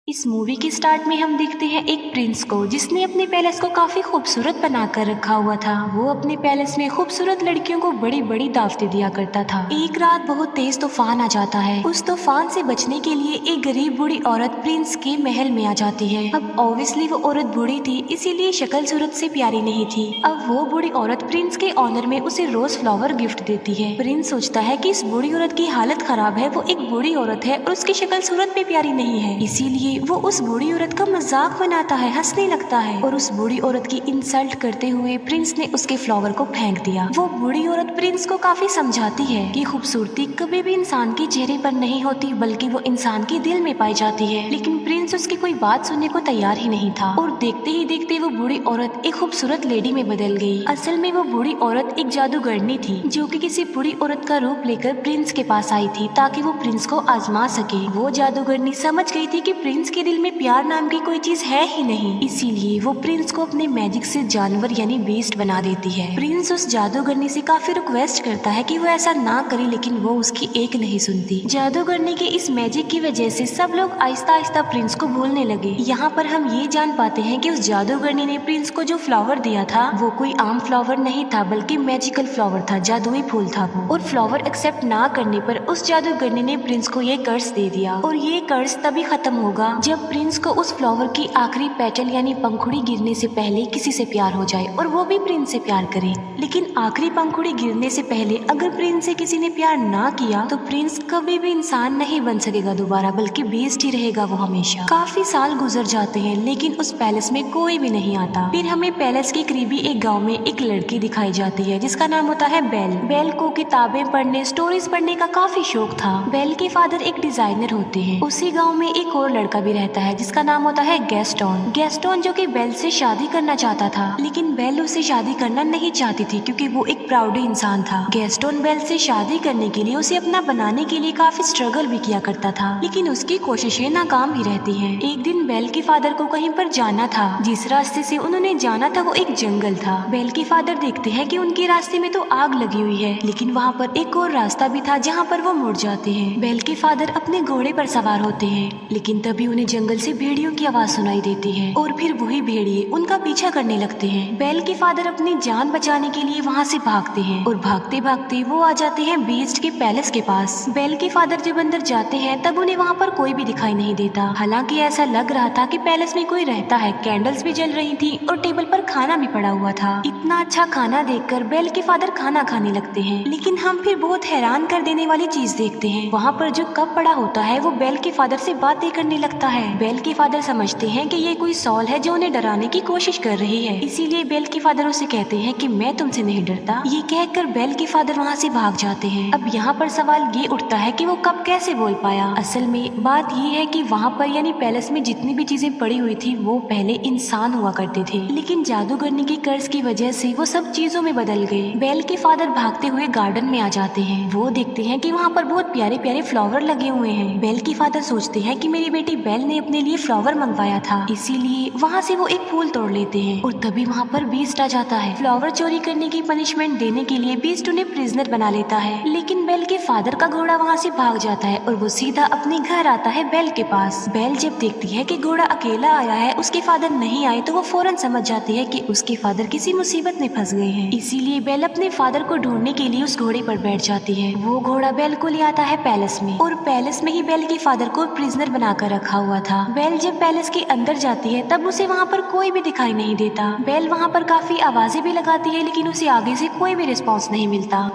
इस मूवी के स्टार्ट में हम देखते हैं एक प्रिंस को जिसने अपने पैलेस को काफी खूबसूरत बनाकर रखा हुआ था। वो अपने पैलेस में खूबसूरत लड़कियों को बड़ी बड़ी दावतें दिया करता था। एक रात बहुत तेज तूफान आ जाता है। उस तूफान से बचने के लिए एक गरीब बूढ़ी औरत प्रिंस के महल में आ जाती है। अब ऑब्वियसली वो औरत बूढ़ी थी, इसीलिए शक्ल सूरत से प्यारी नहीं थी। अब वो बूढ़ी औरत प्रिंस के ऑनर में उसे रोज फ्लावर गिफ्ट देती है। प्रिंस सोचता है कि इस बूढ़ी औरत की हालत खराब है, वो एक बूढ़ी औरत है और उसकी शक्ल सूरत भी प्यारी नहीं है, इसीलिए वो उस बूढ़ी औरत का मजाक बनाता है, हंसने लगता है और उस बूढ़ी औरत की इंसल्ट करते हुए प्रिंस ने उसके फ्लावर को फेंक दिया। वो बूढ़ी औरत प्रिंस को काफी समझाती है कि खूबसूरती कभी भी इंसान के चेहरे पर नहीं होती, बल्कि वो इंसान के दिल में पाई जाती है। लेकिन प्रिंस उसकी कोई बात सुनने को तैयार ही नहीं था और देखते ही देखते वो बूढ़ी औरत एक खूबसूरत लेडी में बदल गई। असल में वो बूढ़ी औरत एक जादूगरनी थी जो कि किसी बूढ़ी औरत का रूप लेकर प्रिंस के पास आई थी ताकि वो प्रिंस को आजमा सके। वो जादूगरनी समझ गई थी कि प्रिंस के दिल में प्यार नाम की कोई चीज है ही नहीं, इसीलिए वो प्रिंस को अपने मैजिक से जानवर यानी बीस्ट बना देती है। प्रिंस उस जादूगरनी से काफी रिक्वेस्ट करता है कि वो ऐसा ना करे, लेकिन वो उसकी एक नहीं सुनती। जादूगरनी के इस मैजिक की वजह से सब लोग आहिस्ता आहिस्ता प्रिंस को भूलने लगे। यहाँ पर हम ये जान पाते हैं कि उस जादूगरनी ने प्रिंस को जो फ्लावर दिया था वो कोई आम फ्लावर नहीं था, बल्कि मैजिकल फ्लावर था, जादुई फूल था वो। और फ्लावर एक्सेप्ट ना करने पर उस जादूगरनी ने प्रिंस को ये कर्ज दे दिया और ये कर्ज तभी खत्म होगा जब प्रिंस को उस फ्लावर की आखिरी पेटल यानी पंखुड़ी गिरने से पहले किसी से प्यार हो जाए और वो भी प्रिंस से प्यार करे। लेकिन आखिरी पंखुड़ी गिरने से पहले अगर प्रिंस से किसी ने प्यार ना किया तो प्रिंस कभी भी इंसान नहीं बन सकेगा दोबारा, बल्कि बेस्ट ही रहेगा वो हमेशा। काफी साल गुजर जाते हैं लेकिन उस पैलेस में कोई भी नहीं आता। फिर हमें पैलेस के करीबी एक गाँव में एक लड़की दिखाई जाती है जिसका नाम होता है बेल। बेल को किताबें पढ़ने, स्टोरीज पढ़ने का काफी शौक था। बेल के फादर एक डिजाइनर होते हैं। उसी गाँव में एक और लड़का भी रहता है जिसका नाम होता है गैस्टोन। गैस्टोन जो कि बेल से शादी करना चाहता था, लेकिन बेल उससे शादी करना नहीं चाहती थी क्योंकि वो एक प्राउडी इंसान था। गैस्टोन बेल से शादी करने के लिए उसे अपना बनाने के लिए काफी स्ट्रगल भी किया करता था, लेकिन उसकी कोशिशें नाकाम ही रहती हैं। एक दिन बेल के फादर को कहीं पर जाना था। जिस रास्ते से उन्होंने जाना था वो एक जंगल था। बेल के फादर देखते हैं कि उनके रास्ते में तो आग लगी हुई है, लेकिन वहाँ पर एक और रास्ता भी था जहाँ पर वो मुड़ जाते हैं। बेल के फादर अपने घोड़े पर सवार होते हैं, लेकिन तभी उन्हें जंगल से भेड़ियों की आवाज सुनाई देती है और फिर वही भेड़िए उनका पीछा करने लगते हैं। बेल के फादर अपनी जान बचाने के लिए वहाँ से भागते हैं और भागते भागते वो आ जाते हैं बीस्ट के पैलेस के पास। बेल के फादर जब अंदर जाते हैं तब उन्हें वहाँ पर कोई भी दिखाई नहीं देता। हालांकि ऐसा लग रहा था कि पैलेस में कोई रहता है। कैंडल्स भी जल रही थी और टेबल पर खाना भी पड़ा हुआ था। इतना अच्छा खाना देखकर बेल के फादर खाना खाने लगते हैं, लेकिन हम फिर बहुत हैरान कर देने वाली चीज देखते हैं। वहाँ पर जो कप पड़ा होता है वो बेल के फादर से बातें करने लगता है। बेल के फादर समझते हैं कि ये कोई सॉल है जो उन्हें डराने की कोशिश कर रही है, इसीलिए बेल के फादर उसे कहते हैं कि मैं तुमसे नहीं डरता। ये कहकर बेल के फादर वहाँ से भाग जाते हैं। अब यहाँ पर सवाल ये उठता है कि वो कब कैसे बोल पाया। असल में बात ये है कि वहाँ पर यानी पैलेस में जितनी भी चीजें पड़ी हुई थी वो पहले इंसान हुआ करते थे, लेकिन जादूगरनी के कर्ज की वजह से वो सब चीजों में बदल गए। बेल के फादर भागते हुए गार्डन में आ जाते हैं। वो देखते हैं कि वहाँ पर बहुत प्यारे प्यारे फ्लावर लगे हुए हैं। बेल के फादर सोचते हैं कि मेरी बेटी बेल ने अपने लिए फ्लावर मंगवाया था, इसीलिए वहाँ से वो एक फूल तोड़ लेते हैं और तभी वहाँ पर बीस्ट आ जाता है। फ्लावर चोरी करने की पनिशमेंट देने के लिए बीस्ट उन्हें प्रिजनर बना लेता है, लेकिन बेल के फादर का घोड़ा वहाँ से भाग जाता है और वो सीधा अपने घर आता है बेल के पास। बेल जब देखती है कि घोड़ा अकेला आया है, उसके फादर नहीं आए, तो वो फौरन समझ जाती है कि उसके फादर किसी मुसीबत में फंस गए हैं। इसीलिए बेल अपने फादर को ढूंढने के लिए उस घोड़े पर बैठ जाती है। वो घोड़ा बेल को ले आता है पैलेस में और पैलेस में ही बेल के फादर को प्रिजनर बनाकर रखा हुआ था। बेल जब पैलेस के अंदर जाती है तब उसे वहाँ पर कोई भी दिखाई नहीं देता। बेल वहाँ पर काफी आवाजें भी लगाती है, लेकिन उसे आगे से कोई भी रिस्पॉन्स नहीं मिलता।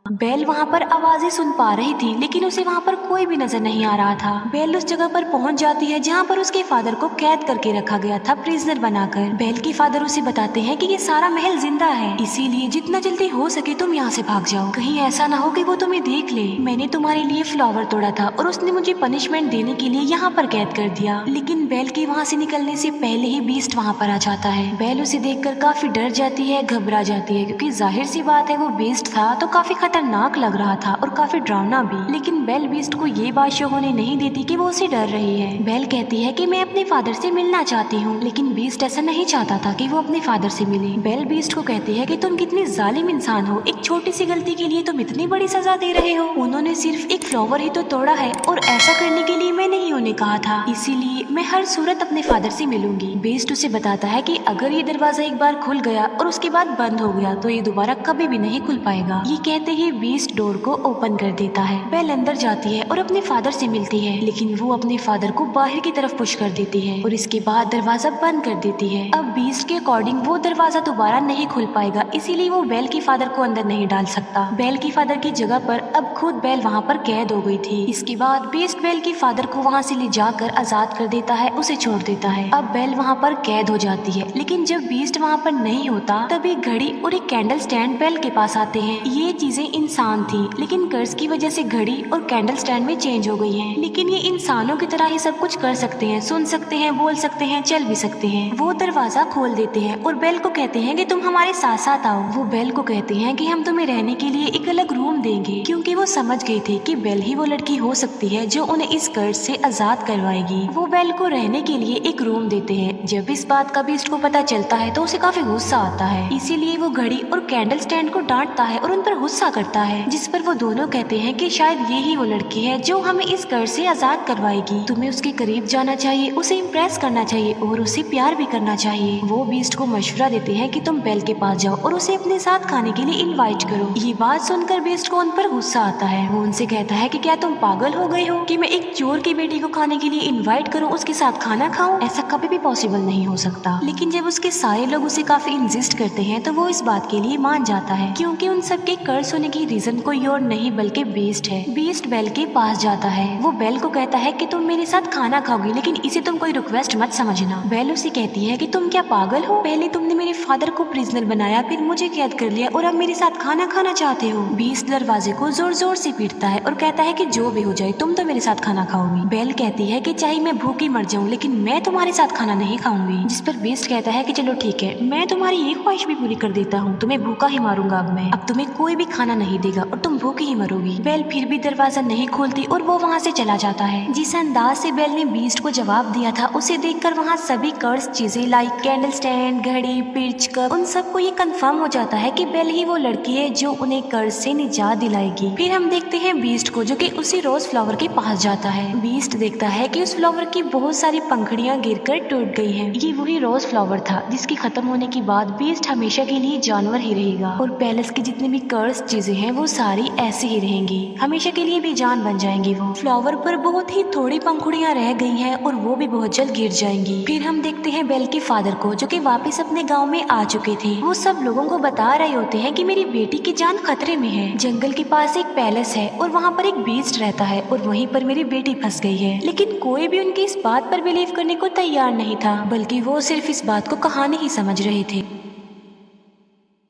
बेल वहाँ पर आवाजें सुन पा रही थी, लेकिन उसे वहाँ पर कोई भी नजर नहीं आ रहा था। बेल उस जगह पर पहुँच जाती है जहाँ पर उसके फादर को कैद करके रखा गया था, प्रिजनर बनाकर। बेल के फादर उसे बताते हैं कि ये सारा महल जिंदा है, इसीलिए जितना जल्दी हो सके तुम यहाँ से भाग जाओ। कहीं ऐसा ना हो कि वो तुम्हें देख ले। मैंने तुम्हारे लिए फ्लावर तोड़ा था और उसने मुझे पनिशमेंट देने के लिए यहाँ पर कैद कर दिया। लेकिन बेल के वहाँ से निकलने से पहले ही बीस्ट वहाँ पर आ जाता है। बेल उसे देखकर काफी डर जाती है, घबरा जाती है, क्योंकि जाहिर सी बात है वो बीस्ट था तो काफी खतरनाक खतरनाक लग रहा था और काफी डरावना भी। लेकिन बेल बीस्ट को ये बात शो होने नहीं देती कि वो उसे डर रही है। बेल कहती है कि मैं अपने फादर से मिलना चाहती हूँ, लेकिन बीस्ट ऐसा नहीं चाहता था कि वो अपने फादर से मिले। बेल बीस्ट को कहती है कि तुम कितनी जालिम इंसान हो, एक छोटी सी गलती के लिए तुम इतनी बड़ी सजा दे रहे हो। उन्होंने सिर्फ एक फ्लावर ही तो तोड़ा है और ऐसा करने के लिए मैंने ही उन्हें कहा था, इसीलिए मैं हर सूरत अपने फादर से मिलूंगी। बीस्ट उसे बताता है कि अगर ये दरवाजा एक बार खुल गया और उसके बाद बंद हो गया तो ये दोबारा कभी भी नहीं खुल पाएगा। ये कहते ही बीस्ट डोर को ओपन कर देता है। बेल अंदर जाती है और अपने फादर से मिलती है, लेकिन वो अपने फादर को बाहर की तरफ पुश कर देती है और इसके बाद दरवाजा बंद कर देती है। अब बीस्ट के अकॉर्डिंग वो दरवाजा दोबारा नहीं खुल पाएगा, इसीलिए वो बेल के फादर को अंदर नहीं डाल सकता। बेल के फादर की जगह पर अब खुद बेल वहाँ पर कैद हो गई थी। इसके बाद बीस्ट बेल के फादर को वहाँ से ले जाकर आजाद कर देता है, उसे छोड़ देता है। अब बेल वहाँ पर कैद हो जाती है, लेकिन जब बीस्ट वहाँ पर नहीं होता तब एक घड़ी और एक कैंडल स्टैंड बेल के पास आते हैं। ये चीजें इंसान थी, लेकिन कर्ज की वजह से घड़ी और कैंडल स्टैंड में चेंज हो गई हैं। लेकिन ये इंसानों की तरह ही सब कुछ कर सकते हैं, सुन सकते हैं, बोल सकते हैं, चल भी सकते हैं। वो दरवाजा खोल देते हैं और बेल को कहते हैं कि तुम हमारे साथ साथ आओ। वो बेल को कहते हैं कि हम तुम्हें रहने के लिए एक अलग रूम देंगे, क्योंकि वो समझ गए थे कि बेल ही वो लड़की हो सकती है जो उन्हें इस कर्ज से आजाद करवाएगी। वो बेल को रहने के लिए एक रूम देते हैं। जब इस बात का बीस्ट को पता चलता है तो उसे काफी गुस्सा आता है, इसीलिए वो घड़ी और कैंडल स्टैंड को डांटता है और उन पर गुस्सा करता है, जिस पर वो दोनों कहते हैं कि शायद ये ही वो लड़की है जो हमें इस कर्ज से आजाद करवाएगी। तुम्हें उसके करीब जाना चाहिए, उसे इम्प्रेस करना चाहिए और उसे प्यार भी करना चाहिए। वो बीस्ट को मशवरा देते हैं कि तुम बेल के पास जाओ और उसे अपने साथ खाने के लिए इनवाइट करो। ये बात सुनकर बीस्ट को उन पर गुस्सा आता है। वो उनसे कहता है कि क्या तुम पागल हो गए हो कि मैं एक चोर की बेटी को खाने के लिए इनवाइट करूं, उसके साथ खाना खाऊं? ऐसा कभी भी पॉसिबल नहीं हो सकता। लेकिन जब उसके सारे लोग उसे काफी इंसिस्ट करते हैं तो वो इस बात के लिए मान जाता है, क्योंकि उन सब के कर्ज होने की रीजन कोई और नहीं बल्कि बीस्ट है। बीस्ट बेल के पास जाता है। वो बेल को कहता है कि तुम मेरे साथ खाना खाओगी, लेकिन इसे तुम कोई रिक्वेस्ट मत समझना। बेल उसे कहती है कि तुम क्या पागल हो, पहले तुमने मेरे फादर को प्रिजनर बनाया, फिर मुझे कैद कर लिया और अब मेरे साथ खाना खाना चाहते हो। बीस्ट दरवाजे को जोर जोर से पीटता है और कहता है कि जो भी हो जाए तुम तो मेरे साथ खाना खाओगी। बेल कहती है कि चाहे मैं भूखी मर जाऊं, लेकिन मैं तुम्हारे साथ खाना नहीं खाऊंगी। जिस पर बीस्ट कहता है कि चलो ठीक है, मैं तुम्हारी ये ख्वाहिश भी पूरी कर देता हूँ, तुम्हें भूखा ही मारूंगा। अब तुम्हें कोई भी खाना नहीं देगा और तुम भूखी ही मरोगी। बेल फिर भी दरवाजा नहीं खोलती और वो वहाँ से चला जाता है। जिस अंदाज से बेल ने बीस्ट को जवाब दिया था, उसे देखकर वहाँ सभी कर्ज चीजें लाइक कैंडल स्टैंड, घड़ी, पिच, कप, उन सबको ये कंफर्म हो जाता है कि बेल ही वो लड़की है जो उन्हें कर्ज से निजात दिलाएगी। फिर हम देखते हैं बीस्ट को जो कि उसी रोज फ्लावर के पास जाता है। बीस्ट देखता है कि उस फ्लावर की बहुत सारी पंखुड़ियां गिरकर टूट गई हैं। ये वही रोज फ्लावर था जिसकी खत्म होने के बाद बीस्ट हमेशा के लिए जानवर ही रहेगा और पैलेस की जितनी भी कर्ज चीजें हैं वो सारी ऐसे ही रहेंगी, हमेशा के लिए बेजान बन जाएंगी। वो फ्लावर पर बहुत ही थोड़ी पंखुड़ियां रह गई हैं और वो भी बहुत जल्द गिर जाएंगी। फिर हम देखते हैं बेल के फादर को जो कि वापस अपने गांव में आ चुके थे। वो सब लोगों को बता रहे होते हैं कि मेरी बेटी की जान खतरे में है। जंगल के पास एक पैलेस है और वहाँ पर एक बीस्ट रहता है और वहीं पर मेरी बेटी फंस गई है। लेकिन कोई भी उनकी इस बात पर बिलीव करने को तैयार नहीं था, बल्कि वो सिर्फ इस बात को कहानी ही समझ रहे थे।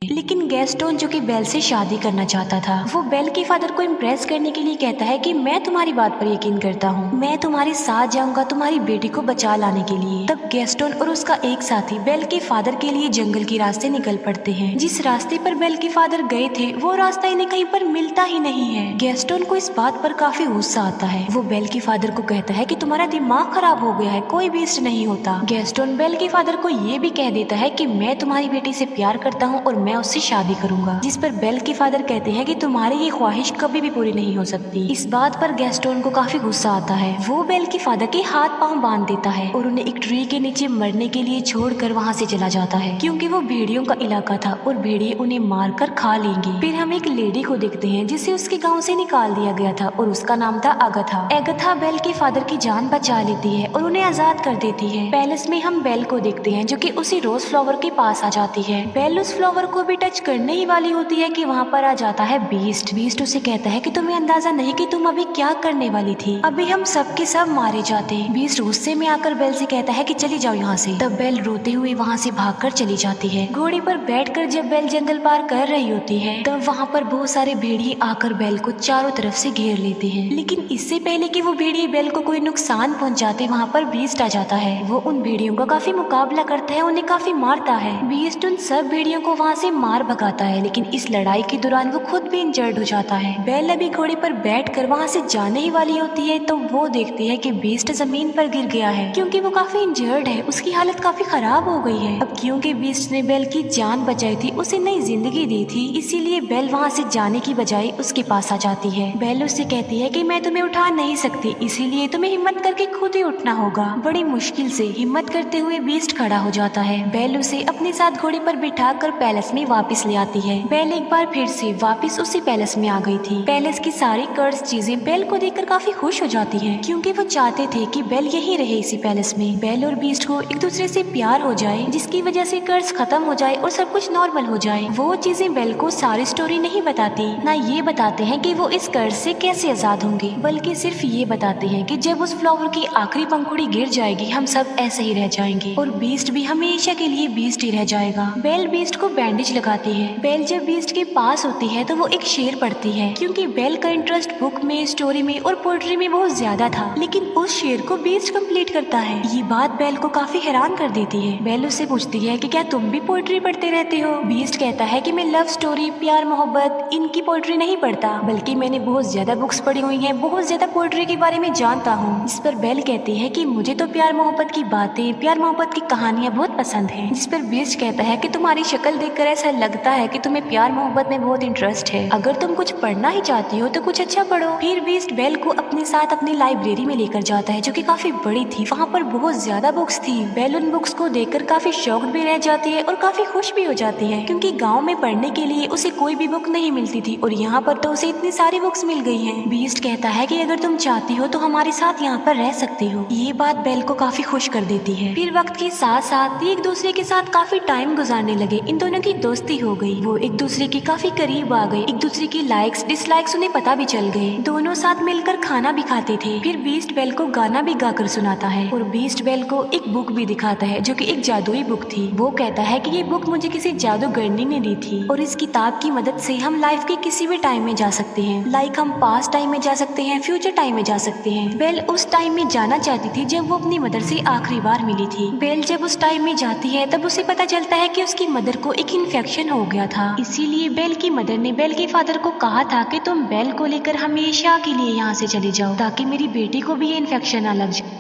लेकिन गैस्टोन जो कि बेल से शादी करना चाहता था, वो बेल के फादर को इम्प्रेस करने के लिए कहता है कि मैं तुम्हारी बात पर यकीन करता हूँ, मैं तुम्हारे साथ जाऊंगा तुम्हारी बेटी को बचा लाने के लिए। तब गैस्टोन और उसका एक साथी बेल के फादर के लिए जंगल के रास्ते निकल पड़ते हैं। जिस रास्ते पर बेल के फादर गए थे वो रास्ता इन्हें कहीं पर मिलता ही नहीं है। गैस्टोन को इस बात पर काफी गुस्सा आता है। वो बेल के फादर को कहता है कि तुम्हारा दिमाग खराब हो गया है, कोई बीस्ट नहीं होता। गैस्टोन बेल के फादर को ये भी कह देता है कि मैं तुम्हारी बेटी से प्यार करता हूँ और मैं उससे शादी करूंगा। जिस पर बेल के फादर कहते हैं कि तुम्हारी ये ख्वाहिश कभी भी पूरी नहीं हो सकती। इस बात पर गैस्टोन को काफी गुस्सा आता है। वो बेल के फादर के हाथ पांव बांध देता है और उन्हें एक ट्री के नीचे मरने के लिए छोड़कर वहाँ से चला जाता है, क्योंकि वो भेड़ियों का इलाका था और भेड़िए उन्हें मारकर खा लेंगे। फिर हम एक लेडी को देखते हैं जिसे उसके गाँव से निकाल दिया गया था और उसका नाम था अगथा। एगथा बेल के फादर की जान बचा लेती है और उन्हें आजाद कर देती है। पैलेस में हम बेल को देखते हैं जो कि उसी रोज फ्लावर के पास आ जाती है। बेल उस फ्लावर को भी टच करने ही वाली होती है कि वहाँ पर आ जाता है बीस्ट। बीस्ट उसे कहता है कि तुम्हें अंदाजा नहीं कि तुम अभी क्या करने वाली थी, अभी हम सब के सब मारे जाते। बीस्ट गुस्से में आकर बेल से कहता है कि चली जाओ यहाँ से। तब बेल रोते हुए वहाँ से भागकर चली जाती है। घोड़े पर बैठकर जब बेल जंगल पार कर रही होती है तब वहाँ पर बहुत सारे भेड़िए आकर बेल को चारों तरफ से घेर लेते हैं। लेकिन इससे पहले कि वो भेड़िए बेल को कोई नुकसान पहुँचाते वहाँ पर बीस्ट आ जाता है। वो उन भेड़ियों का काफी मुकाबला करता है, उन्हें काफी मारता है। बीस्ट उन सब भेड़ियों को वहाँ से मार भगाता है, लेकिन इस लड़ाई के दौरान वो खुद भी इंजर्ड हो जाता है। बेल अभी घोड़े पर बैठकर वहाँ से जाने ही वाली होती है तो वो देखती है कि बीस्ट जमीन पर गिर गया है क्योंकि वो काफी इंजर्ड है, उसकी हालत काफी खराब हो गई है। अब क्योंकि बीस्ट ने बेल की जान बचाई थी, उसे नई जिंदगी दी थी, इसीलिए बेल वहाँ से जाने की बजाय उसके पास आ जाती है। बेल उससे कहती है कि मैं तुम्हें उठा नहीं सकती, इसीलिए तुम्हें हिम्मत करके खुद ही उठना होगा। बड़ी मुश्किल से हिम्मत करते हुए बीस्ट खड़ा हो जाता है। बेल उसे अपने साथ घोड़े पर बिठा कर पैलेस में वापस ले आती है। बेल एक बार फिर से वापस उसी पैलेस में आ गई थी। पैलेस की सारी कर्स चीजें बेल को देखकर काफी खुश हो जाती है क्योंकि वो चाहते थे कि बेल यही रहे इसी पैलेस में। बेल और बीस्ट को एक दूसरे से प्यार हो जाए जिसकी वजह से कर्ज खत्म हो जाए और सब कुछ नॉर्मल हो जाए। वो चीजें बेल को सारी स्टोरी नहीं बताती, ना ये बताते हैं कि वो इस कर्ज से कैसे आजाद होंगे, बल्कि सिर्फ ये बताते हैं कि जब उस फ्लावर की आखिरी पंखुड़ी गिर जाएगी हम सब ऐसे ही रह जाएंगे और बीस्ट भी हमेशा के लिए बीस्ट ही रह जाएगा। बेल बीस्ट को बैंडेज लगाती है। बेल जब बीस्ट के पास होती है तो वो एक शेर पढ़ती है क्योंकि बेल का इंटरेस्ट बुक में, स्टोरी में और पोएट्री में बहुत ज्यादा था, लेकिन उस शेर को बीस्ट कंप्लीट करता है। ये बात बेल को काफी हैरान कर देती है। बेल उससे पूछती है कि क्या तुम भी पोएट्री पढ़ते रहते हो? बीस्ट कहता है कि मैं लव स्टोरी, प्यार मोहब्बत, इनकी पोएट्री नहीं पढ़ता, बल्कि मैंने बहुत ज्यादा बुक्स पढ़ी हुई हैं, बहुत ज्यादा पोएट्री के बारे में जानता हूँ। इस पर बेल कहती है कि मुझे तो प्यार मोहब्बत की बातें, प्यार मोहब्बत की कहानियाँ बहुत पसंद है। जिस पर बीस्ट कहता है कि तुम्हारी शक्ल देखकर ऐसा लगता है कि तुम्हें प्यार मोहब्बत में बहुत इंटरेस्ट है, अगर तुम कुछ पढ़ना ही चाहती हो तो कुछ अच्छा पढ़ो। फिर बीस्ट बेल को अपने साथ अपनी लाइब्रेरी में लेकर जाता है जो कि काफी बड़ी थी। वहाँ पर बहुत ज्यादा बुक्स थी। बेल उन बुक्स को देखकर काफी शॉक्ड भी रह जाती है और काफी खुश भी हो जाती है क्योंकि गांव में पढ़ने के लिए उसे कोई भी बुक नहीं मिलती थी और यहाँ पर तो उसे इतनी सारी बुक्स मिल गई हैं। बीस्ट कहता है कि अगर तुम चाहती हो तो हमारे साथ यहाँ पर रह सकती हो। ये बात बेल को काफी खुश कर देती है। फिर वक्त के साथ साथ एक दूसरे के साथ काफी टाइम गुजारने लगे। इन दोनों की दोस्ती हो गई, वो एक दूसरे के काफी करीब आ गए, एक दूसरे की लाइक्स डिसलाइक्स उन्हें पता भी चल गए। दोनों साथ मिलकर खाना भी खाते थे। फिर बीस्ट बेल को गाना भी गाकर सुनाता है और बीस्ट बेल को एक बुक भी दिखाता है जो कि एक जादुई बुक थी। वो कहता है कि ये बुक मुझे किसी जादूगरनी ने दी थी और इस किताब की मदद से हम लाइफ के किसी भी टाइम में जा सकते हैं। लाइक हम पास्ट टाइम में जा सकते हैं, फ्यूचर टाइम में जा सकते हैं। बेल उस टाइम में जाना चाहती थी जब वो अपनी मदर से आखिरी बार मिली थी। बेल जब उस टाइम में जाती है तब उसे पता चलता है कि उसकी मदर को एक इन्फेक्शन हो गया था, इसीलिए बेल की मदर ने बेल के फादर को कहा था कि तुम बेल को लेकर हमेशा के लिए यहाँ से चले जाओ ताकि मेरी बेटी को भी ये इन्फेक्शन ना लग जाए।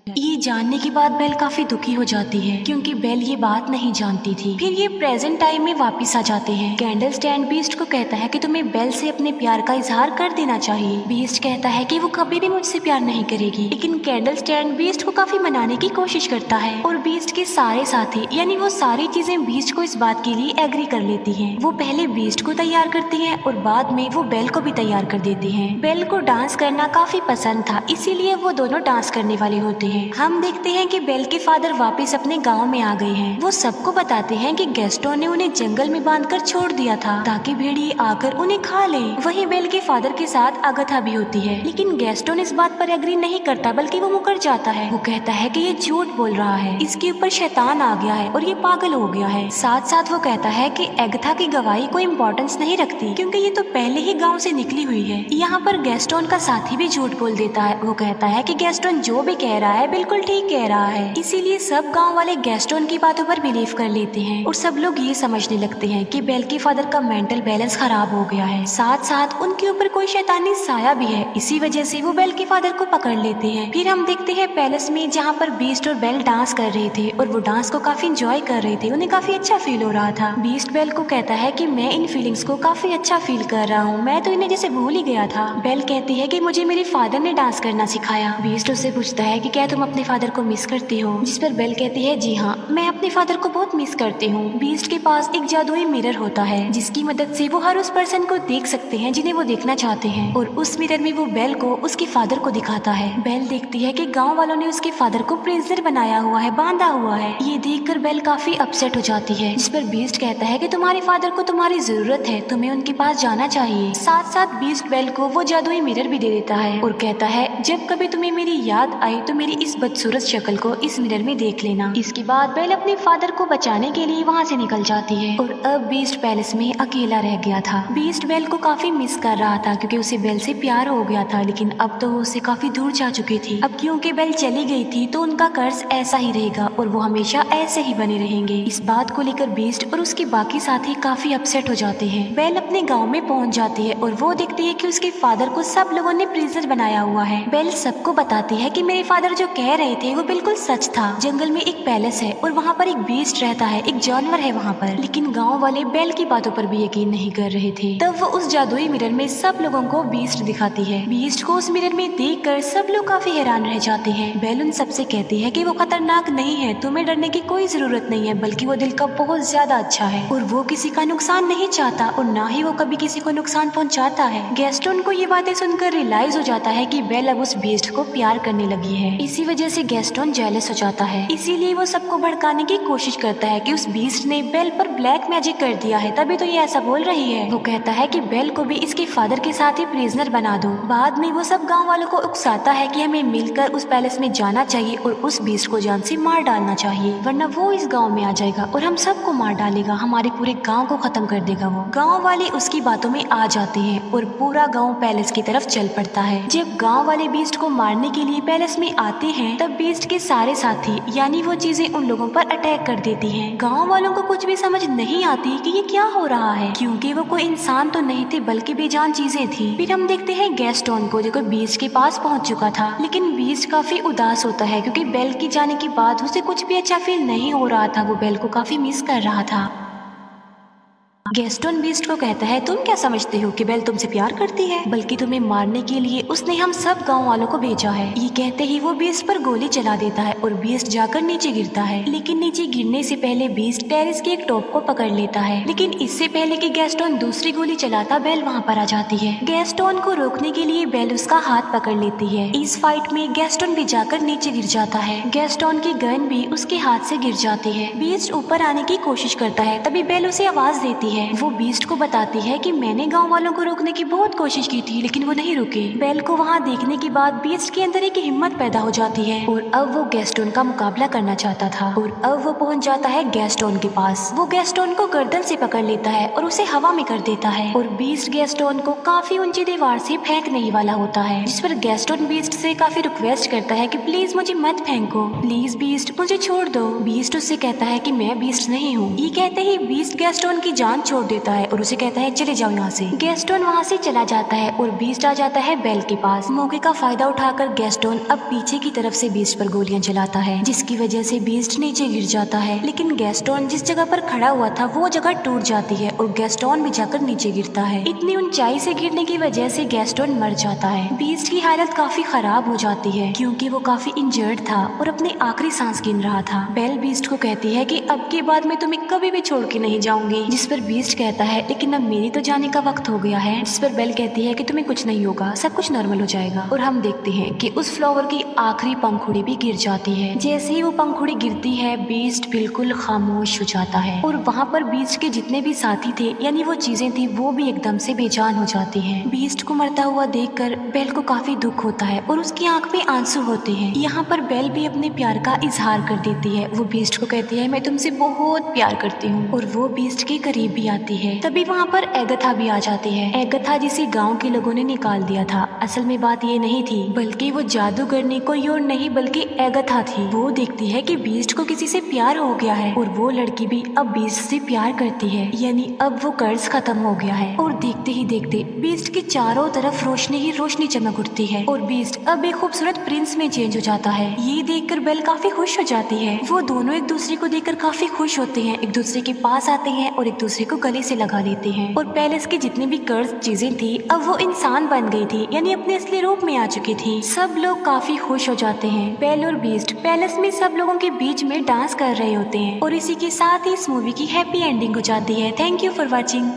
ये जानने के बाद बेल काफी दुखी हो जाती है क्योंकि बेल ये बात नहीं जानती थी। फिर ये प्रेजेंट टाइम में वापस आ जाते हैं। कैंडल स्टैंड बीस्ट को कहता है कि तुम्हें बेल से अपने प्यार का इजहार कर देना चाहिए। बीस्ट कहता है कि वो कभी भी मुझसे प्यार नहीं करेगी, लेकिन कैंडल स्टैंड बीस्ट को काफी मनाने की कोशिश करता है और बीस्ट के सारे साथी यानी वो सारी चीजें बीस्ट को इस बात के लिए एग्री कर लेती है। वो पहले बीस्ट को तैयार करती है और बाद में वो बेल को भी तैयार कर देती है। बेल को डांस करना काफी पसंद था, इसीलिए वो दोनों डांस करने वाले होते हैं। हम देखते हैं कि बेल के फादर वापस अपने गांव में आ गए हैं। वो सबको बताते हैं कि गैस्टोन ने उन्हें जंगल में बांधकर छोड़ दिया था ताकि भेड़िए आकर उन्हें खा ले। वहीं बेल के फादर के साथ अगथा भी होती है, लेकिन गैस्टोन इस बात पर एग्री नहीं करता बल्कि वो मुकर जाता है। वो कहता है कि ये झूठ बोल रहा है, इसके ऊपर शैतान आ गया है और ये पागल हो गया है। साथ साथ वो कहता है कि अगथा की गवाही कोई इम्पोर्टेंस नहीं रखती क्योंकि ये तो पहले ही गाँव से निकली हुई है। यहाँ पर गैस्टोन का साथी भी झूठ बोल देता है। वो कहता है कि गैस्टोन जो भी कह रहा है बिल्कुल ठीक कह रहा है, इसीलिए सब गांव वाले गैस्टोन की बातों पर बिलीव कर लेते हैं और सब लोग ये समझने लगते हैं कि बेल के फादर का मेंटल बैलेंस खराब हो गया है। साथ साथ उनके ऊपर कोई शैतानी साया भी है, इसी वजह से वो बेल के फादर को पकड़ लेते हैं। फिर हम देखते हैं पैलेस में जहाँ पर बीस्ट और बेल डांस कर रहे थे और वो डांस को काफी इंजॉय कर रहे थे, उन्हें काफी अच्छा फील हो रहा था। बीस्ट बेल को कहता है कि मैं इन फीलिंग्स को काफी अच्छा फील कर रहा हूँ, मैं तो इन्हें जैसे भूल ही गया था। बेल कहती है कि मुझे मेरे फादर ने डांस करना सिखाया। बीस्ट उससे पूछता है कि क्या तुम अपने फादर को मिस करती हो, जिस पर बेल कहती है जी हाँ, मैं अपने फादर को बहुत मिस करती हूँ। बीस्ट के पास एक जादुई मिरर होता है जिसकी मदद से वो हर उस पर्सन को देख सकते हैं जिन्हें वो देखना चाहते हैं और उस मिरर में वो बेल को उसके फादर को दिखाता है। बेल देखती है कि गांव वालों ने उसके फादर को प्रिजनर बनाया हुआ है, बांधा हुआ है। ये देखकर बेल काफी अपसेट हो जाती है, जिस पर बीस्ट कहता है कि तुम्हारे फादर को तुम्हारी जरूरत है, तुम्हें उनके पास जाना चाहिए। साथ साथ बीस्ट बेल को वो जादुई मिरर भी दे देता है और कहता है जब कभी तुम्हें मेरी याद आई तो मेरी इस बदसूरत शक्ल को इस मिरर में देख लेना। इसके बाद बेल अपने फादर को बचाने के लिए वहाँ से निकल जाती है और अब बीस्ट पैलेस में अकेला रह गया था। बीस्ट बेल को काफी मिस कर रहा था क्योंकि उसे बेल से प्यार हो गया था, लेकिन अब तो वो उससे काफी दूर जा चुकी थी। अब क्योंकि बेल चली गई थी तो उनका कर्ज ऐसा ही रहेगा और वो हमेशा ऐसे ही बने रहेंगे। इस बात को लेकर बीस्ट और उसके बाकी साथी काफी अपसेट हो जाते हैं। बेल अपने गाँव में पहुँच जाती है और वो देखती है कि उसके फादर को सब लोगों ने प्रिजनर बनाया हुआ है। बेल सबको बताती है कि मेरे फादर जो कह रहे थे वो बिल्कुल सच था। जंगल में एक पैलेस है और वहाँ पर एक बीस्ट रहता है, एक जानवर है वहाँ पर। लेकिन गाँव वाले बेल की बातों पर भी यकीन नहीं कर रहे थे। तब वो उस जादुई मिरर में सब लोगों को बीस्ट दिखाती है। बीस्ट को उस मिरर में देखकर सब लोग काफी हैरान रह जाते हैं। बेल उन सबसे कहती है कि वो खतरनाक नहीं है, तुम्हें डरने की कोई जरूरत नहीं है, बल्कि वो दिल का बहुत ज्यादा अच्छा है और वो किसी का नुकसान नहीं चाहता और ना ही वो कभी किसी को नुकसान पहुंचाता है। गैस्टोन को ये बातें सुनकर रियलाइज हो जाता है कि बेल अब उस बीस्ट को प्यार करने लगी है। इसी वजह से गैस्टोन जेलस हो जाता है, इसीलिए वो सबको भड़काने की कोशिश करता है कि उस बीस्ट ने बेल पर ब्लैक मैजिक कर दिया है, तभी तो ये ऐसा बोल रही है। वो कहता है कि बेल को भी इसके फादर के साथ ही प्रिजनर बना दो। बाद में वो सब गाँव वालों को उकसाता है कि हमें मिलकर उस पैलेस में जाना चाहिए और उस बीस्ट को जान से मार डालना चाहिए, वरना वो इस गाँव में आ जाएगा और हम सबको मार डालेगा, हमारे पूरे गाँव को खत्म कर देगा। वो गाँव वाले उसकी बातों में आ जाते हैं और पूरा गाँव पैलेस की तरफ चल पड़ता है। जब गाँव वाले बीस्ट को मारने के लिए पैलेस में आते हैं तब बीस्ट के सारे साथी यानी वो चीजें उन लोगों पर अटैक कर देती हैं। गाँव वालों को कुछ भी समझ नहीं आती कि ये क्या हो रहा है, क्योंकि वो कोई इंसान तो नहीं थे बल्कि बेजान चीजें थी। फिर हम देखते हैं गैस्टोन को जो बीस्ट के पास पहुंच चुका था, लेकिन बीस्ट काफी उदास होता है क्योंकि बेल की जाने के बाद उसे कुछ भी अच्छा फील नहीं हो रहा था। वो बेल को काफी मिस कर रहा था। गैस्टोन बीस्ट को कहता है, तुम क्या समझते हो कि बेल तुमसे प्यार करती है, बल्कि तुम्हें मारने के लिए उसने हम सब गांव वालों को भेजा है। ये कहते ही वो बीस्ट पर गोली चला देता है और बीस्ट जाकर नीचे गिरता है। लेकिन नीचे गिरने से पहले बीस्ट टेरेस के एक टॉप को पकड़ लेता है, लेकिन इससे पहले कि गैस्टोन दूसरी गोली चलाता बेल वहाँ पर आ जाती है। गैस्टोन को रोकने के लिए बेल उसका हाथ पकड़ लेती है। इस फाइट में गैस्टोन भी जाकर नीचे गिर जाता है। गैस्टोन की गन भी उसके हाथ से गिर जाती है। बीस्ट ऊपर आने की कोशिश करता है, तभी बेल उसे आवाज देती है। वो बीस्ट को बताती है कि मैंने गांव वालों को रोकने की बहुत कोशिश की थी, लेकिन वो नहीं रुके। बेल को वहां देखने के बाद बीस्ट के अंदर एक हिम्मत पैदा हो जाती है और अब वो गैस्टोन का मुकाबला करना चाहता था और अब वो पहुंच जाता है गैस्टोन के पास। वो गैस्टोन को गर्दन से पकड़ लेता है और उसे हवा में कर देता है और बीस्ट गैस्टोन को काफी ऊंची दीवार से फेंकने ही वाला होता है, जिस पर गैस्टोन बीस्ट से काफी रिक्वेस्ट करता है कि प्लीज मुझे मत फेंको, प्लीज बीस्ट मुझे छोड़ दो। बीस्ट उससे कहता है कि मैं बीस्ट नहीं हूँ। ये कहते ही बीस्ट गैस्टोन की जान छोड़ देता है और उसे कहता है चले जाओ यहाँ से। गैस्टोन वहाँ से चला जाता है और बीस्ट आ जाता है बेल के पास। मौके का फायदा उठाकर गैस्टोन अब पीछे की तरफ से बीस्ट पर गोलियां चलाता है, जिसकी वजह से बीस्ट नीचे गिर जाता है। लेकिन गैस्टोन जिस जगह पर खड़ा हुआ था वो जगह टूट जाती है और गैस्टोन भी जाकर नीचे गिरता है। इतनी ऊंचाई से गिरने की वजह से गैस्टोन मर जाता है। बीस्ट की हालत काफी खराब हो जाती है क्योंकि वो काफी इंजर्ड था और अपनी आखिरी सांस गिन रहा था। बेल बीस्ट को कहती है कि अब के बाद मैं तुम्हें कभी भी छोड़ के नहीं जाऊंगी, जिस पर बीस्ट कहता है लेकिन अब मेरी तो जाने का वक्त हो गया है। जिस पर बेल कहती है कि तुम्हें कुछ नहीं होगा, सब कुछ नॉर्मल हो जाएगा। और हम देखते हैं कि उस फ्लावर की आखिरी पंखुड़ी भी गिर जाती है। जैसे ही वो पंखुड़ी गिरती है बीस्ट बिल्कुल खामोश हो जाता है और वहाँ पर बीस्ट के जितने भी साथी थे यानी वो चीजें थी वो भी एकदम से बेजान हो जाती हैं। बीस्ट को मरता हुआ देखकर बेल को काफी दुख होता है और उसकी आंख में आंसू होते हैं। यहाँ पर बेल भी अपने प्यार का इजहार कर देती है। वो बीस्ट को कहती है मैं तुमसे बहुत प्यार करती हूँ और वो बीस्ट के करीब भी आती है। तभी वहाँ पर एगथा भी आ जाती है। एगथा जिसे गांव के लोगों ने निकाल दिया था। असल में बात ये नहीं थी, बल्कि वो जादूगरनी कोई और नहीं बल्कि एगथा थी। वो देखती है कि बीस्ट को किसी से प्यार हो गया है और वो लड़की भी अब बीस्ट से प्यार करती है, यानी अब वो कर्ज खत्म हो गया है। और देखते ही देखते बीस्ट के चारों तरफ रोशनी ही रोशनी चमक उठती है और बीस्ट अब एक खूबसूरत प्रिंस में चेंज हो जाता है। ये देखकर बेल काफी खुश हो जाती है। वो दोनों एक दूसरे को देखकर काफी खुश होते हैं, एक दूसरे के पास आते हैं और एक दूसरे को गले से लगा लेते हैं। और पैलेस की जितनी भी कर्ज चीजें थी अब वो इंसान बन गई थी, यानी अपने असली रूप में आ चुकी थी। सब लोग काफी खुश हो जाते हैं। बेल और बीस्ट पैलेस में सब लोगों के बीच में डांस कर रहे होते हैं और इसी के साथ ही इस मूवी की हैप्पी एंडिंग हो जाती है। Thank you for watching.